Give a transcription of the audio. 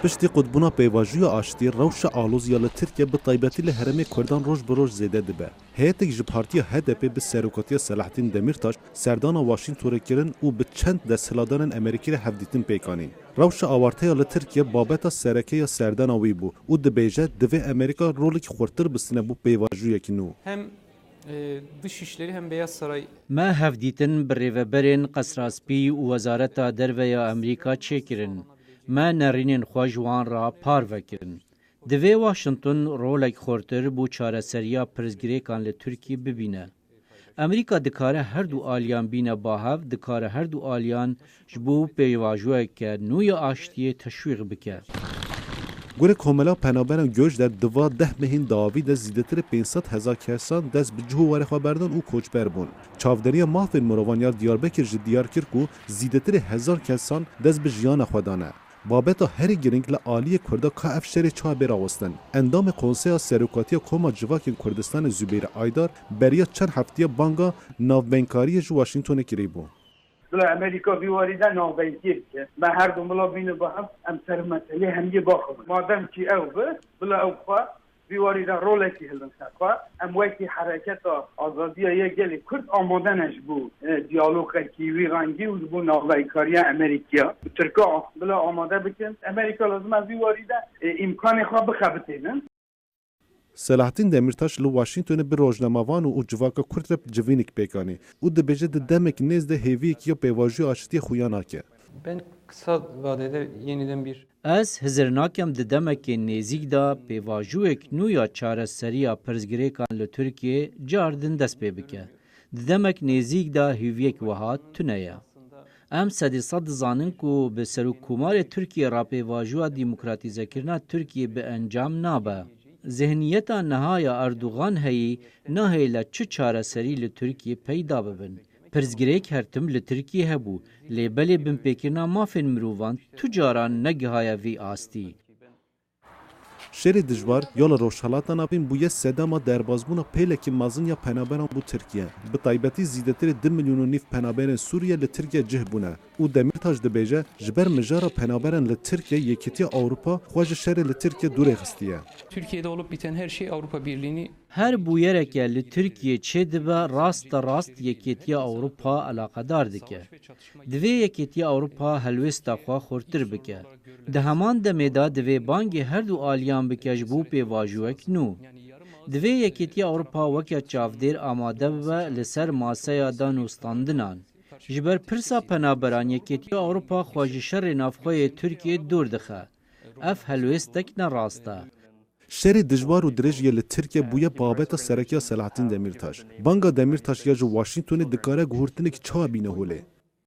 پشتی قطبونا پیواژوی آشتی روش آلوزیا لترکیه به طایبتی لحرم کردان روش بروش زیده دبه. هیئت یک پارتی HDP به سروکاتی صلاح الدین دمیرتاش سردان واشنگتن کرن و به چند دستهلادان امریکی هفدیتین پیکانین. روش آوارته لترکیه بابت سرکه سردان وی بو و دبیجه دوی امریکا رولی خورتر بسنه بو پیواژوی کنو. Hem Dışişleri hem Beyaz Saray ما هفدیتن بریوبرین قصراسپی و وزارت دروی امریکا چکرن. ما نرینین خواجوان را پار وکرن. دوی واشنطن رولک خورتر بو چاره سریا پرزگریکان لترکی ببینه. امریکا دکاره هر دو آلیان بینه باهف دکاره هر دو آلیان جبو پیواجوه که نوی آشتیه تشویق بکه. گوره کاملا پنابران گوش در دوا 10 مهین داوی ده زیدتر 500,000 کسان دست به جهوار خبردان و کوچبر بون. چاودری مافین مروانیار دیاربکر دیار کرد که زیدتر 1000 کسان دست به جیان خودانه. بابتا هری گرینگ لعالی کرده که افشار چا براوستن. اندام کنسیا سروکاتی کوما جواکین کردستان زبیر آیدار بریا چند هفته بانگا ناوبینکاری جو واشنگتن کری بون. بلا امریکا بیواریده ناوبینکی بکه ما هر دو ملا بینه با هم سر مسئله همیه باخم مادم کی او به بلا او خواه بیواریده رولکی هلن سخواه ام ویکی حرکت آزادی یک گلی کرد آمادنش بو دیالوگ کیوی رنگی و بو ناوبینکاری امریکا ترکا بلا آماده بکن امریکا لازم از بیواریده امکان خواه بخبتینن صلاح الدین دمیرتاش لو واشنگتن به روزنامه‌وان و جواکا کرد رپ جوینک پیکانی او دبیجه د دمک نزد هیوی کیا پیواژی آشتی خویانا که ben kısa vadede yeniden bir از هزرناکم د دمک نزیک دا پیواژوک نویا چاره سریا پرزگریکان لترکیه جاردن دست پی بکه. د دمک نزیک دا هیویک وهات تنیا. ام صدی صد زانن کو به سروکومار ترکیه را پیواژوا دیموکراتیزه کرنا ترکیه به انجام نابه. ذهنیتا نهایا اردوغان هی نهی لچه چاره سری لترکیه پیدا ببن. پرزگریک هر تم لترکیه هبو لیبلی بن پیکرنا مافین مرووان تجاران نگهایا وی آستی. شری دجوار یال روشهلاتان آبین بویه سداما دربازبونا پیلکی مازن یا پنابران بو ترکیه. به طایبتی زیدتر 2 میلیون و نیف پنابران سوریه لترکیه جه بونه. او دمیرتاش دبیجه جبر مجارا پنابران لترکیه یکیتی اوروپا خواج شر لترکیه دوره خستیه. Türkiye'de olup biten her şey Avrupa Birliği'ni هر بویرک لترکیه چه دبه راست یکیتی اوروپا علاقدار دکه. دوی یکیتی اوروپا هلوستا خواه خورتر بکه. ده همان دمیدا دوی بانگ هر دو آلیان بکش بو پیواژوک نو. دوی یکیتی اوروپا وکه چافدیر آماده ببه لسر ماسه دانوستاندنان. جبر پرسا پنابران یکیتی اوروپا خواج شر نافخوی ترکیه دور دخه. اف هلوستک نراسته. شری دجوار و درج یل ترکیه بویه بابت سرکیا صلاح الدین دمیرتاش. بانگا دمیرتاش یا جو واشنگتن دکاره گهورتنک چا بینه هوله.